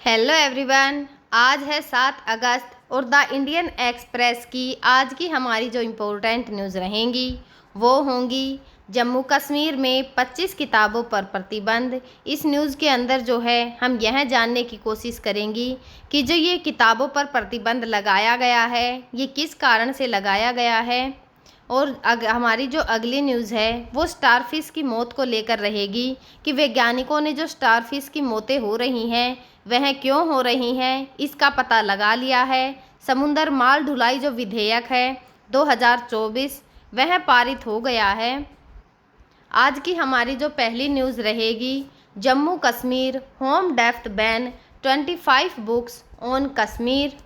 Hello everyone. आज है 7 अगस्त और द इंडियन एक्सप्रेस की आज की हमारी जो इम्पोर्टेंट न्यूज़ रहेंगी वो होंगी जम्मू कश्मीर में 25 किताबों पर प्रतिबंध। इस न्यूज़ के अंदर जो है हम यह जानने की कोशिश करेंगी कि जो ये किताबों पर प्रतिबंध लगाया गया है ये किस कारण से लगाया गया है। और हमारी जो अगली न्यूज़ है वो स्टारफिश की मौत को लेकर रहेगी कि वैज्ञानिकों ने जो स्टारफिश की मौतें हो रही हैं वह क्यों हो रही हैं इसका पता लगा लिया है। समुद्र माल ढुलाई जो विधेयक है 2024 वह पारित हो गया है। आज की हमारी जो पहली न्यूज़ रहेगी Jammu Kashmir home depth ban 25 books on Kashmir.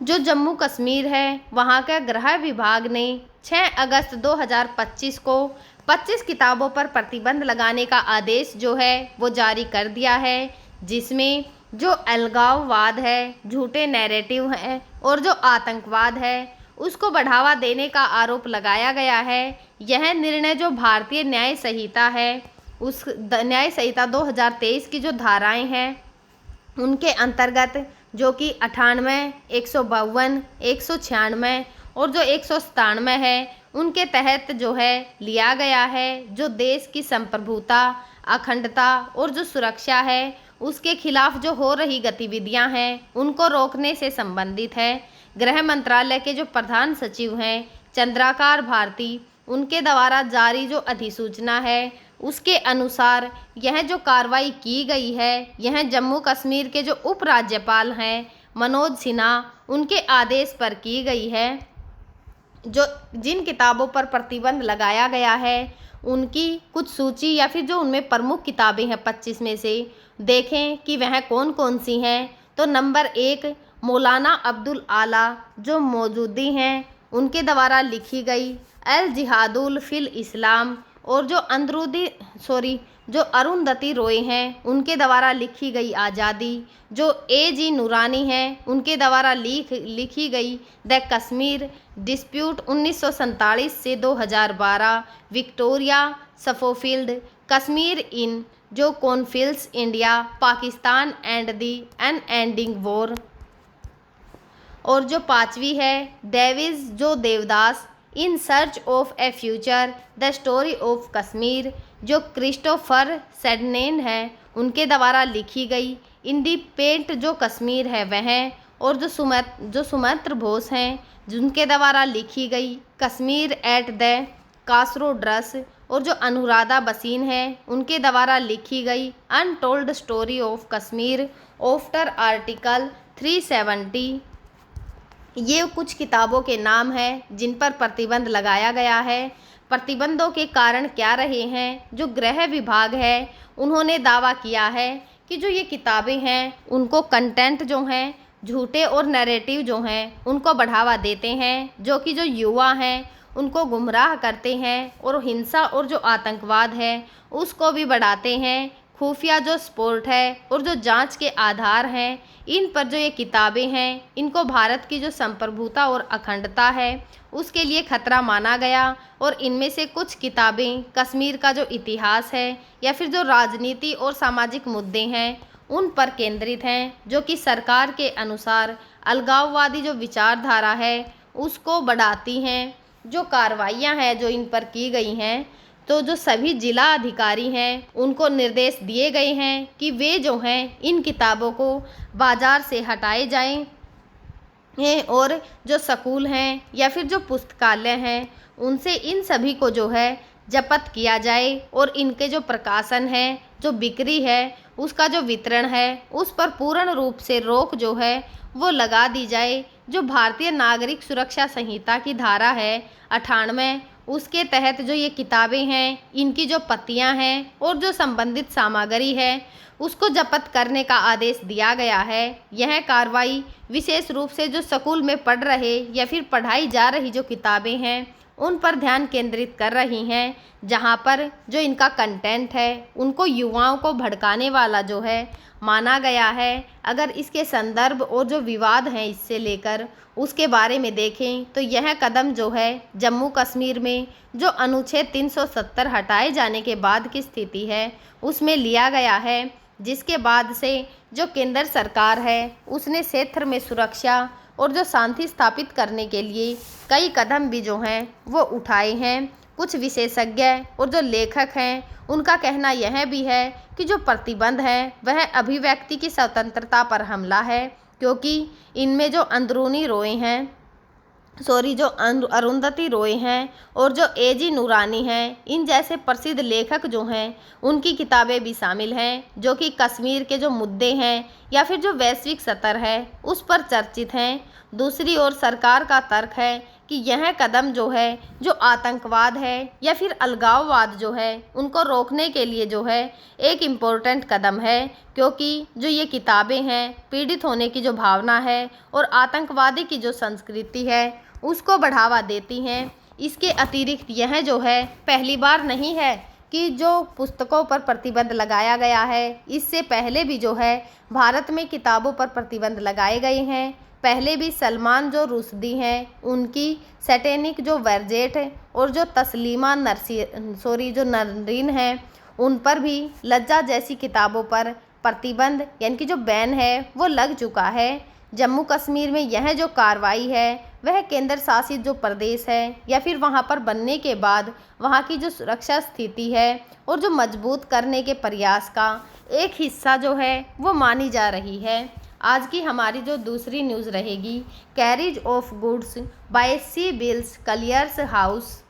जो जम्मू कश्मीर है वहाँ का गृह विभाग ने 6 अगस्त 2025 को 25 किताबों पर प्रतिबंध लगाने का आदेश जो है वो जारी कर दिया है, जिसमें जो अलगाववाद है, झूठे नैरेटिव हैं और जो आतंकवाद है उसको बढ़ावा देने का आरोप लगाया गया है। यह निर्णय जो भारतीय न्याय संहिता है उस न्याय संहिता 2023 की जो धाराएं हैं उनके अंतर्गत जो कि 98, 152, 196 और जो 197 है उनके तहत जो है लिया गया है। जो देश की संप्रभुता, अखंडता और जो सुरक्षा है उसके खिलाफ जो हो रही गतिविधियां हैं उनको रोकने से संबंधित है। गृह मंत्रालय के जो प्रधान सचिव हैं चंद्राकार भारती, उनके द्वारा जारी जो अधिसूचना है उसके अनुसार यह जो कार्रवाई की गई है यह जम्मू कश्मीर के जो उपराज्यपाल हैं मनोज सिन्हा उनके आदेश पर की गई है। जो जिन किताबों पर प्रतिबंध लगाया गया है उनकी कुछ सूची या फिर जो उनमें प्रमुख किताबें हैं 25 में से देखें कि वह कौन कौन सी हैं। तो नंबर 1 मौलाना अब्दुल आला जो मौजूदी हैं उनके द्वारा लिखी गई अल जिहादुल फिल इस्लाम, और जो अरुंधति रॉय हैं उनके द्वारा लिखी गई आज़ादी, जो A.G. नूरानी हैं उनके द्वारा लिखी गई द कश्मीर डिस्प्यूट 1947 से 2012, विक्टोरिया सफोफील्ड कश्मीर इन जो conflicts India Pakistan and the unending war, और जो 5वीं है डेविस जो Devdas in search of A future the story of Kashmir, जो क्रिस्टोफर सेडनेन है उनके द्वारा लिखी गई इन दी पेंट जो कश्मीर है वह, और जो सुमित्र बोस हैं जिनके द्वारा लिखी गई कश्मीर एट द कासरोड्रस, और जो अनुराधा बसीन है उनके द्वारा लिखी गई untold story of Kashmir after article 370। ये कुछ किताबों के नाम हैं जिन पर प्रतिबंध लगाया गया है। प्रतिबंधों के कारण क्या रहे हैं, जो गृह विभाग है उन्होंने दावा किया है कि जो ये किताबें हैं उनको कंटेंट जो हैं झूठे और नैरेटिव जो हैं उनको बढ़ावा देते हैं, जो कि जो युवा हैं उनको गुमराह करते हैं और हिंसा और जो आतंकवाद है उसको भी बढ़ाते हैं। खुफिया जो स्पोर्ट है और जो जांच के आधार हैं इन पर जो ये किताबें हैं इनको भारत की जो संप्रभुता और अखंडता है उसके लिए खतरा माना गया, और इनमें से कुछ किताबें कश्मीर का जो इतिहास है या फिर जो राजनीति और सामाजिक मुद्दे हैं उन पर केंद्रित हैं, जो कि सरकार के अनुसार अलगाववादी जो विचारधारा है उसको बढ़ाती हैं। जो कार्रवाइयाँ हैं जो इन पर की गई हैं, तो जो सभी जिला अधिकारी हैं उनको निर्देश दिए गए हैं कि वे जो हैं इन किताबों को बाज़ार से हटाए जाएं, और जो स्कूल हैं या फिर जो पुस्तकालय हैं उनसे इन सभी को जो है जब्त किया जाए, और इनके जो प्रकाशन है, जो बिक्री है, उसका जो वितरण है उस पर पूर्ण रूप से रोक जो है वो लगा दी जाए। जो भारतीय नागरिक सुरक्षा संहिता की धारा है 98 उसके तहत जो ये किताबें हैं इनकी जो प्रतियां हैं और जो संबंधित सामग्री है उसको जब्त करने का आदेश दिया गया है। यह कार्रवाई विशेष रूप से जो स्कूल में पढ़ रहे या फिर पढ़ाई जा रही जो किताबें हैं उन पर ध्यान केंद्रित कर रही हैं, जहां पर जो इनका कंटेंट है उनको युवाओं को भड़काने वाला जो है माना गया है। अगर इसके संदर्भ और जो विवाद हैं इससे लेकर उसके बारे में देखें तो यह कदम जो है जम्मू कश्मीर में जो अनुच्छेद 370 हटाए जाने के बाद की स्थिति है उसमें लिया गया है, जिसके बाद से जो केंद्र सरकार है उसने क्षेत्र में सुरक्षा और जो शांति स्थापित करने के लिए कई कदम भी जो हैं वो उठाए हैं। कुछ विशेषज्ञ और जो लेखक हैं उनका कहना यह भी है कि जो प्रतिबंध है वह अभिव्यक्ति की स्वतंत्रता पर हमला है, क्योंकि इनमें जो अंदरूनी रोए हैं जो अरुंधति रॉय हैं और जो एजी नूरानी हैं, इन जैसे प्रसिद्ध लेखक जो हैं उनकी किताबें भी शामिल हैं, जो कि कश्मीर के जो मुद्दे हैं या फिर जो वैश्विक स्तर है उस पर चर्चित हैं। दूसरी ओर सरकार का तर्क है कि यह कदम जो है जो आतंकवाद है या फिर अलगाववाद जो है उनको रोकने के लिए जो है एक इम्पोर्टेंट कदम है, क्योंकि जो ये किताबें हैं पीड़ित होने की जो भावना है और आतंकवादी की जो संस्कृति है उसको बढ़ावा देती हैं। इसके अतिरिक्त यह जो है पहली बार नहीं है कि जो पुस्तकों पर प्रतिबंध लगाया गया है, इससे पहले भी जो है भारत में किताबों पर प्रतिबंध लगाए गए हैं। पहले भी सलमान जो रुश्दी हैं उनकी सैटेनिक जो वर्जेट और जो तस्लीमा जो नरीन हैं उन पर भी लज्जा जैसी किताबों पर प्रतिबंध यानी कि जो बैन है वो लग चुका है। जम्मू कश्मीर में यह जो कार्रवाई है वह केंद्र शासित जो प्रदेश है या फिर वहां पर बनने के बाद वहां की जो सुरक्षा स्थिति है और जो मजबूत करने के प्रयास का एक हिस्सा जो है वो मानी जा रही है। आज की हमारी जो दूसरी न्यूज़ रहेगी, carriage of goods by sea bills clears house.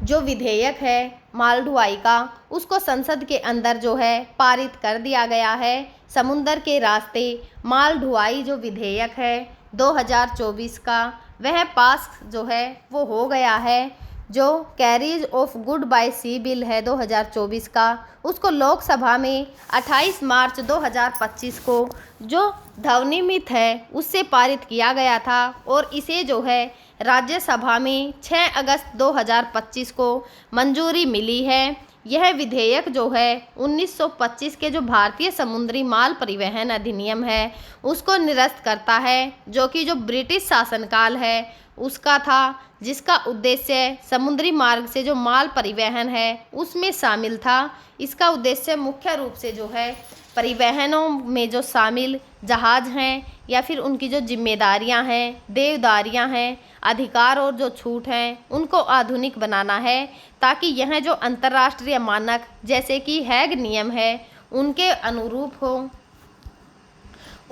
जो विधेयक है माल ढुलाई का उसको संसद के अंदर जो है पारित कर दिया गया है। समुंदर के रास्ते माल ढुलाई जो विधेयक है 2024 का वह पास जो है वो हो गया है। जो carriage of good by sea bill है 2024 का उसको लोकसभा में 28 मार्च 2025 को जो ध्वनिमत है उससे पारित किया गया था और इसे जो है राज्यसभा में 6 अगस्त 2025 को मंजूरी मिली है। यह विधेयक जो है 1925 के जो भारतीय समुद्री माल परिवहन अधिनियम है उसको निरस्त करता है, जो कि जो ब्रिटिश शासनकाल है उसका था, जिसका उद्देश्य समुद्री मार्ग से जो माल परिवहन है उसमें शामिल था। इसका उद्देश्य मुख्य रूप से जो है परिवहनों में जो शामिल जहाज हैं या फिर उनकी जो जिम्मेदारियां हैं, देवदारियां हैं, अधिकार और जो छूट हैं उनको आधुनिक बनाना है, ताकि यह जो अंतर्राष्ट्रीय मानक जैसे कि हैग नियम है उनके अनुरूप हो।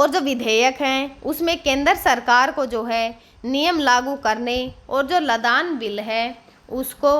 और जो विधेयक हैं उसमें केंद्र सरकार को जो है नियम लागू करने और जो लदान बिल है उसको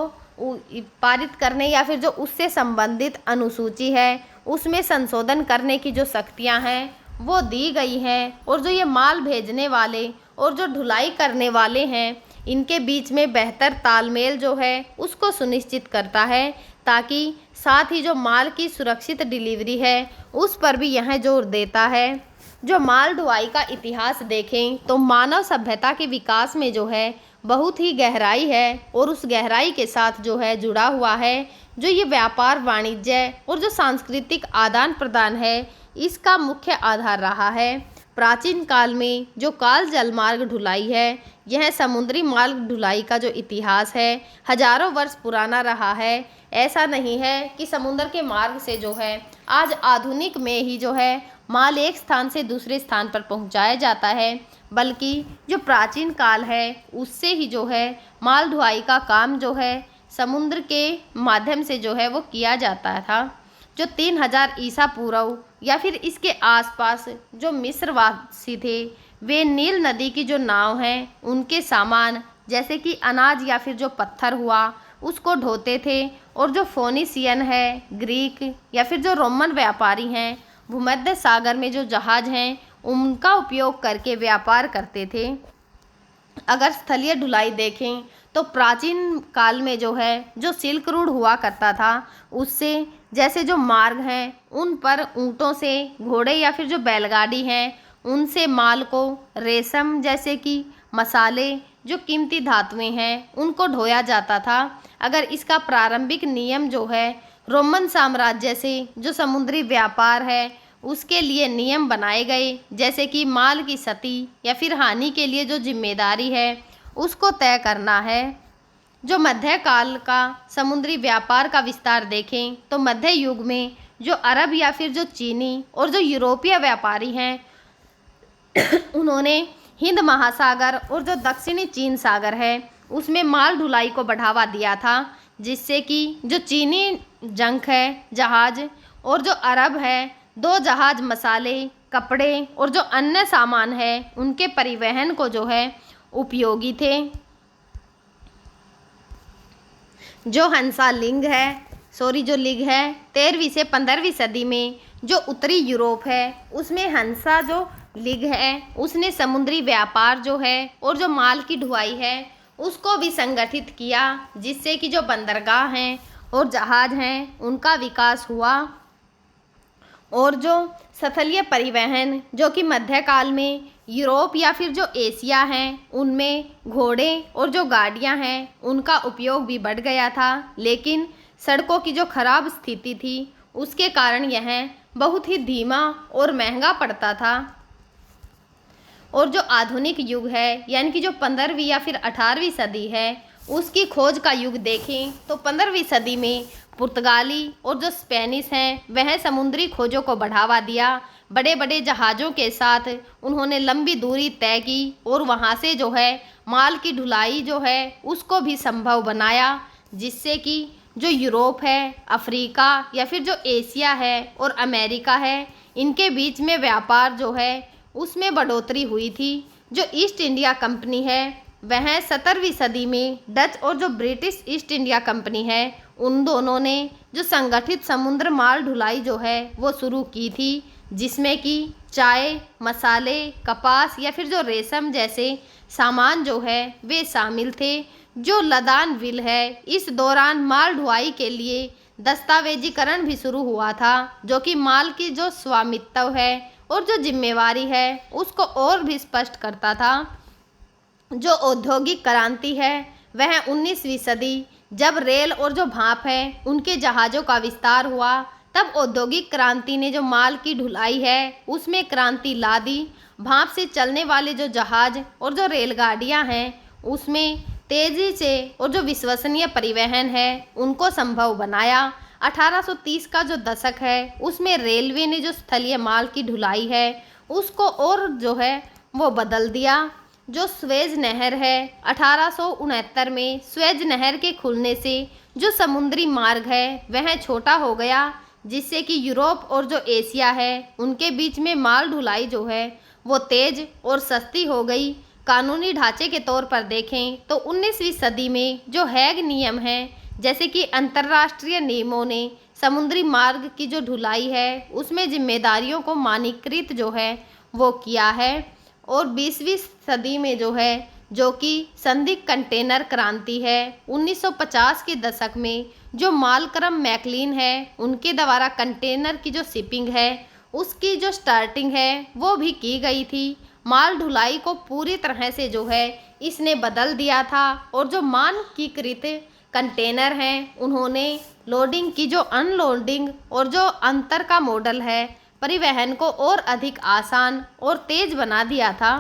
पारित करने या फिर जो उससे संबंधित अनुसूची है उसमें संशोधन करने की जो शक्तियां हैं वो दी गई हैं। और जो ये माल भेजने वाले और जो ढुलाई करने वाले हैं इनके बीच में बेहतर तालमेल जो है उसको सुनिश्चित करता है, ताकि साथ ही जो माल की सुरक्षित डिलीवरी है उस पर भी यह जोर देता है। जो माल ढुलाई का इतिहास देखें तो मानव सभ्यता के विकास में जो है बहुत ही गहराई है और उस गहराई के साथ जो है जुड़ा हुआ है जो ये व्यापार, वाणिज्य और जो सांस्कृतिक आदान प्रदान है इसका मुख्य आधार रहा है। प्राचीन काल में जो काल जलमार्ग ढुलाई है यह समुद्री मार्ग ढुलाई का जो इतिहास है हजारों वर्ष पुराना रहा है। ऐसा नहीं है कि समुद्र के मार्ग से जो है आज आधुनिक में ही जो है माल एक स्थान से दूसरे स्थान पर पहुंचाया जाता है, बल्कि जो प्राचीन काल है उससे ही जो है माल ढुलाई का काम जो है समुद्र के माध्यम से जो है वो किया जाता था। जो 3000 ईसा पूर्व या फिर इसके आसपास जो मिस्रवासी थे वे नील नदी की जो नाव हैं उनके सामान जैसे कि अनाज या फिर जो पत्थर हुआ उसको ढोते थे। और जो फोनिशियन है, ग्रीक या फिर जो रोमन व्यापारी हैं भूमध्य सागर में जो जहाज हैं उनका उपयोग करके व्यापार करते थे। अगर स्थलीय ढुलाई देखें तो प्राचीन काल में जो है जो सिल्क रूट हुआ करता था उससे जैसे जो मार्ग हैं उन पर ऊँटों से, घोड़े या फिर जो बैलगाड़ी हैं उनसे माल को रेशम जैसे कि मसाले जो कीमती धातुएं हैं उनको ढोया जाता था। अगर इसका प्रारंभिक नियम जो है रोमन साम्राज्य से जो समुद्री व्यापार है उसके लिए नियम बनाए गए, जैसे कि माल की क्षति या फिर हानि के लिए जो जिम्मेदारी है उसको तय करना है। जो मध्यकाल का समुद्री व्यापार का विस्तार देखें तो मध्य युग में जो अरब या फिर जो चीनी और जो यूरोपीय व्यापारी हैं उन्होंने हिंद महासागर और जो दक्षिणी चीन सागर है उसमें माल ढुलाई को बढ़ावा दिया था, जिससे कि जो चीनी जंक है जहाज और जो अरब है दो जहाज मसाले, कपड़े और जो अन्य सामान है उनके परिवहन को जो है उपयोगी थे। जो हंसा लिंग है 13वीं से 15वीं सदी में जो उत्तरी यूरोप है उसमें हंसा जो लिग है उसने समुद्री व्यापार जो है और जो माल की ढुलाई है उसको भी संगठित किया, जिससे कि जो बंदरगाह हैं और जहाज हैं उनका विकास हुआ। और जो स्थलीय परिवहन जो कि मध्यकाल में यूरोप या फिर जो एशिया हैं उनमें घोड़े और जो गाड़ियां हैं उनका उपयोग भी बढ़ गया था, लेकिन सड़कों की जो खराब स्थिति थी उसके कारण यह बहुत ही धीमा और महंगा पड़ता था। और जो आधुनिक युग है यानी कि जो 15वीं या फिर 18वीं सदी है उसकी खोज का युग देखें तो 15वीं सदी में पुर्तगाली और जो स्पेनिश हैं वह समुद्री खोजों को बढ़ावा दिया। बड़े बड़े जहाज़ों के साथ उन्होंने लंबी दूरी तय की और वहाँ से जो है माल की ढुलाई जो है उसको भी संभव बनाया, जिससे कि जो यूरोप है, अफ्रीका या फिर जो एशिया है और अमेरिका है इनके बीच में व्यापार जो है उसमें बढ़ोतरी हुई थी। जो ईस्ट इंडिया कंपनी है वह 17वीं सदी में डच और जो ब्रिटिश ईस्ट इंडिया कंपनी है उन दोनों ने जो संगठित समुद्र माल ढुलाई जो है वो शुरू की थी, जिसमें कि चाय, मसाले, कपास या फिर जो रेशम जैसे सामान जो है वे शामिल थे। जो लदान विल है इस दौरान माल ढुलाई के लिए दस्तावेजीकरण भी शुरू हुआ था, जो कि माल की जो स्वामित्व है और जो जिम्मेवारी है उसको और भी स्पष्ट करता था। जो औद्योगिक क्रांति है वह 19वीं सदी जब रेल और जो भाप है उनके जहाज़ों का विस्तार हुआ, तब औद्योगिक क्रांति ने जो माल की ढुलाई है उसमें क्रांति ला दी। भाप से चलने वाले जो जहाज़ और जो रेलगाड़ियां हैं उसमें तेज़ी से और जो विश्वसनीय परिवहन है उनको संभव बनाया। 1830 का जो दशक है उसमें रेलवे ने जो स्थलीय माल की ढुलाई है उसको और जो है वो बदल दिया। जो स्वेज नहर है 1869 में स्वेज नहर के खुलने से जो समुद्री मार्ग है वह छोटा हो गया, जिससे कि यूरोप और जो एशिया है उनके बीच में माल ढुलाई जो है वो तेज और सस्ती हो गई। कानूनी ढांचे के तौर पर देखें तो 19वीं सदी में जो हैग नियम है जैसे कि अंतर्राष्ट्रीय नियमों ने समुद्री मार्ग की जो ढुलाई है उसमें जिम्मेदारियों को मानकीकृत जो है वो किया है। और 20वीं सदी में जो है जो कि संधि कंटेनर क्रांति है 1950 के दशक में जो मालक्रम मैकलिन है उनके द्वारा कंटेनर की जो शिपिंग है उसकी जो स्टार्टिंग है वो भी की गई थी। माल ढुलाई को पूरी तरह से जो है इसने बदल दिया था। और जो मानकीकृत कंटेनर हैं उन्होंने लोडिंग की जो अनलोडिंग और जो अंतर का मॉडल है परिवहन को और अधिक आसान और तेज बना दिया था।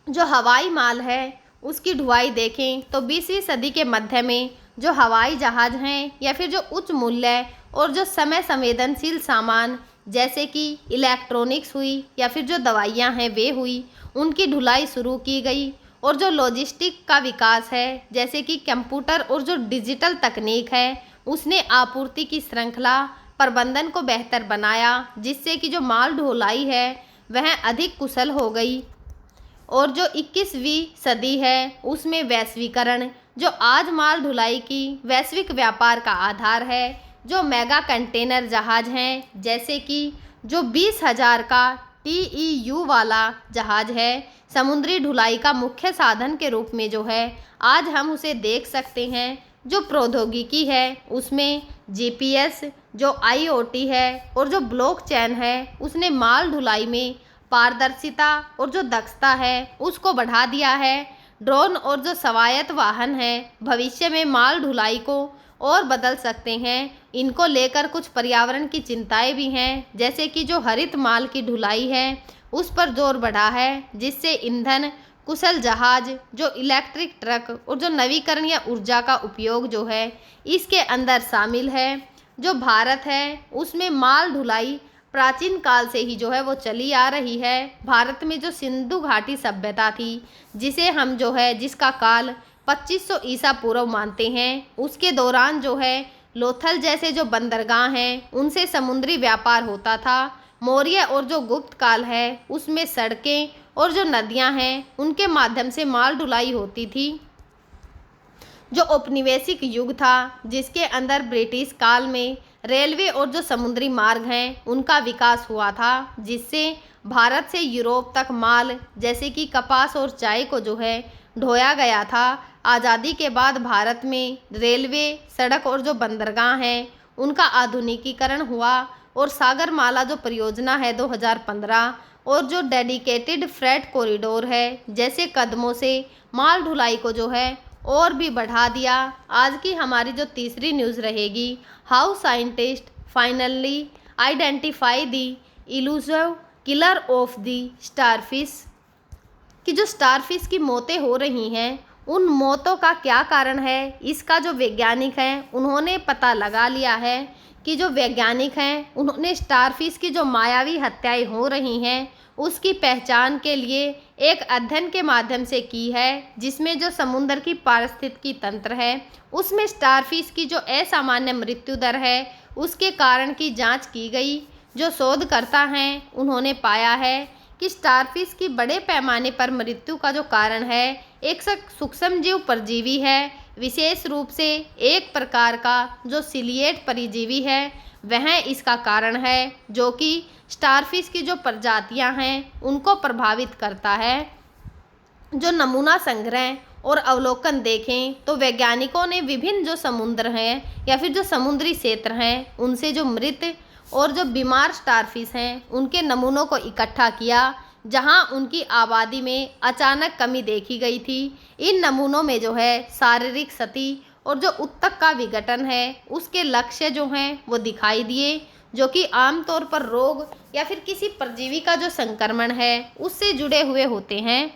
जो हवाई माल है उसकी ढुलाई देखें तो 20वीं सदी के मध्य में जो हवाई जहाज़ हैं या फिर जो उच्च मूल्य और जो समय संवेदनशील सामान जैसे कि इलेक्ट्रॉनिक्स हुई या फिर जो दवाइयाँ हैं वे हुई, उनकी ढुलाई शुरू की गई। और जो लॉजिस्टिक का विकास है जैसे कि कंप्यूटर और जो डिजिटल तकनीक है उसने आपूर्ति की श्रृंखला प्रबंधन को बेहतर बनाया, जिससे कि जो माल ढुलाई है वह अधिक कुशल हो गई। और जो 21वीं सदी है उसमें वैश्वीकरण जो आज माल ढुलाई की वैश्विक व्यापार का आधार है। जो मेगा कंटेनर जहाज़ हैं जैसे कि जो 20,000 का TEU वाला जहाज़ है समुद्री ढुलाई का मुख्य साधन के रूप में जो है आज हम उसे देख सकते हैं। जो प्रौद्योगिकी है उसमें GPS, जो IoT है और जो ब्लॉकचेन है उसने माल ढुलाई में पारदर्शिता और जो दक्षता है उसको बढ़ा दिया है। ड्रोन और जो स्वायत्त वाहन हैं भविष्य में माल ढुलाई को और बदल सकते हैं। इनको लेकर कुछ पर्यावरण की चिंताएं भी हैं, जैसे कि जो हरित माल की ढुलाई है उस पर जोर बढ़ा है, जिससे ईंधन कुशल जहाज, जो इलेक्ट्रिक ट्रक और जो नवीकरणीय ऊर्जा का उपयोग जो है इसके अंदर शामिल है। जो भारत है उसमें माल ढुलाई प्राचीन काल से ही जो है वो चली आ रही है। भारत में जो सिंधु घाटी सभ्यता थी, जिसे हम जो है जिसका काल 2500 ईसा पूर्व मानते हैं, उसके दौरान जो है लोथल जैसे जो बंदरगाह हैं उनसे समुद्री व्यापार होता था। मौर्य और जो गुप्त काल है उसमें सड़कें और जो नदियां हैं उनके माध्यम से माल ढुलाई होती थी। जो औपनिवेशिक युग था, जिसके अंदर ब्रिटिश काल में रेलवे और जो समुद्री मार्ग हैं उनका विकास हुआ था, जिससे भारत से यूरोप तक माल जैसे कि कपास और चाय को जो है ढोया गया था। आज़ादी के बाद भारत में रेलवे, सड़क और जो बंदरगाह हैं उनका आधुनिकीकरण हुआ और सागरमाला जो परियोजना है 2015 और जो डेडिकेटेड फ्रेट कॉरिडोर है जैसे कदमों से माल ढुलाई को जो है और भी बढ़ा दिया। आज की हमारी जो तीसरी न्यूज़ रहेगी, how scientist finally identify the elusive killer of the starfish, कि जो स्टारफिश की मौतें हो रही हैं उन मौतों का क्या कारण है। इसका जो वैज्ञानिक हैं उन्होंने पता लगा लिया है कि जो वैज्ञानिक हैं उन्होंने स्टारफिश की जो मायावी हत्याएं हो रही हैं उसकी पहचान के लिए एक अध्ययन के माध्यम से की है, जिसमें जो समुद्र की पारिस्थितिकी तंत्र है उसमें स्टारफिश की जो असामान्य मृत्यु दर है उसके कारण की जांच की गई। जो शोधकर्ता हैं उन्होंने पाया है कि स्टारफिश की बड़े पैमाने पर मृत्यु का जो कारण है एक सूक्ष्मजीव परजीवी है, विशेष रूप से एक प्रकार का जो सिलिएट परजीवी है वह इसका कारण है, जो कि स्टारफिश की जो प्रजातियां हैं उनको प्रभावित करता है। जो नमूना संग्रह और अवलोकन देखें तो वैज्ञानिकों ने विभिन्न जो समुद्र हैं या फिर जो समुद्री क्षेत्र हैं उनसे जो मृत और जो बीमार स्टारफिश हैं उनके नमूनों को इकट्ठा किया, जहां उनकी आबादी में अचानक कमी देखी गई थी। इन नमूनों में जो है शारीरिक क्षति और जो उत्तक का विघटन है उसके लक्ष्य जो हैं वो दिखाई दिए, जो कि आमतौर पर रोग या फिर किसी परजीवी का जो संक्रमण है उससे जुड़े हुए होते हैं।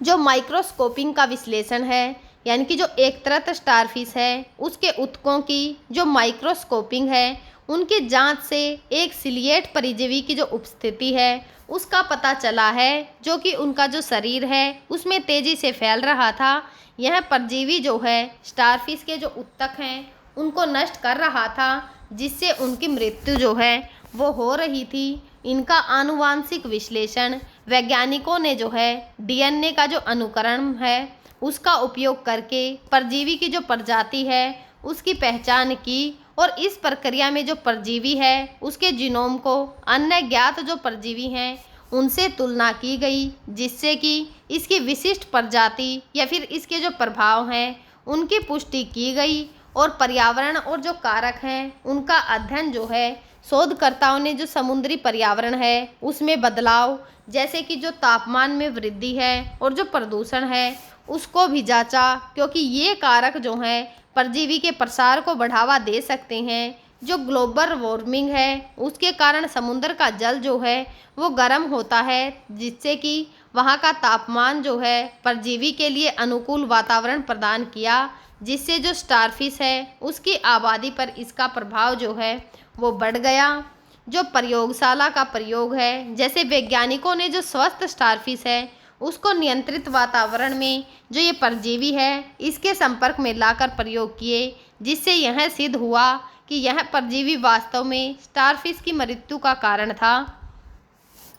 जो माइक्रोस्कोपिंग का विश्लेषण है, यानी कि जो एक तरह स्टारफिश है उसके उत्तकों की जो माइक्रोस्कोपिंग है उनकी जांच से एक सिलिएट परजीवी की जो उपस्थिति है उसका पता चला है, जो कि उनका जो शरीर है उसमें तेज़ी से फैल रहा था। यह परजीवी जो है स्टारफिश के जो उत्तक हैं उनको नष्ट कर रहा था, जिससे उनकी मृत्यु जो है वो हो रही थी। इनका आनुवांशिक विश्लेषण वैज्ञानिकों ने जो है डीएनए का जो अनुकरण है उसका उपयोग करके परजीवी की जो प्रजाति है उसकी पहचान की और इस प्रक्रिया में जो परजीवी है उसके जीनोम को अन्य ज्ञात जो परजीवी हैं उनसे तुलना की गई, जिससे कि इसकी विशिष्ट प्रजाति या फिर इसके जो प्रभाव हैं उनकी पुष्टि की गई और पर्यावरण और जो कारक हैं उनका अध्ययन जो है शोधकर्ताओं ने जो समुद्री पर्यावरण है उसमें बदलाव, जैसे कि जो तापमान में वृद्धि है और जो प्रदूषण है उसको भी जांचा, क्योंकि ये कारक जो हैं परजीवी के प्रसार को बढ़ावा दे सकते हैं। जो ग्लोबल वार्मिंग है उसके कारण समुद्र का जल जो है वो गर्म होता है, जिससे कि वहाँ का तापमान जो है परजीवी के लिए अनुकूल वातावरण प्रदान किया, जिससे जो स्टारफिश है उसकी आबादी पर इसका प्रभाव जो है वो बढ़ गया। जो प्रयोगशाला का प्रयोग है, जैसे वैज्ञानिकों ने जो स्वस्थ स्टारफिश है उसको नियंत्रित वातावरण में जो ये परजीवी है इसके संपर्क में लाकर प्रयोग किए, जिससे यह सिद्ध हुआ कि यह परजीवी वास्तव में स्टारफिश की मृत्यु का कारण था।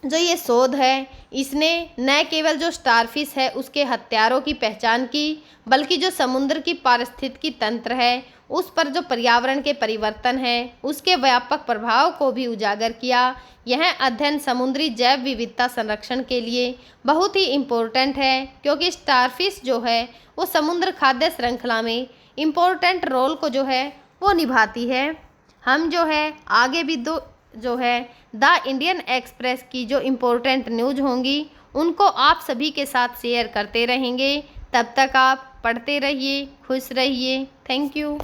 जो ये शोध है इसने न केवल जो स्टारफिश है उसके हत्यारों की पहचान की, बल्कि जो समुद्र की पारिस्थितिकी तंत्र है उस पर जो पर्यावरण के परिवर्तन है उसके व्यापक प्रभाव को भी उजागर किया। यह अध्ययन समुद्री जैव विविधता संरक्षण के लिए बहुत ही इम्पोर्टेंट है, क्योंकि स्टारफिश जो है वो समुद्र खाद्य श्रृंखला में इम्पोर्टेंट रोल को जो है वो निभाती है। हम जो है आगे भी दो जो है द इंडियन एक्सप्रेस की जो इम्पोर्टेंट न्यूज़ होंगी उनको आप सभी के साथ शेयर करते रहेंगे। तब तक आप पढ़ते रहिए, खुश रहिए। Thank you.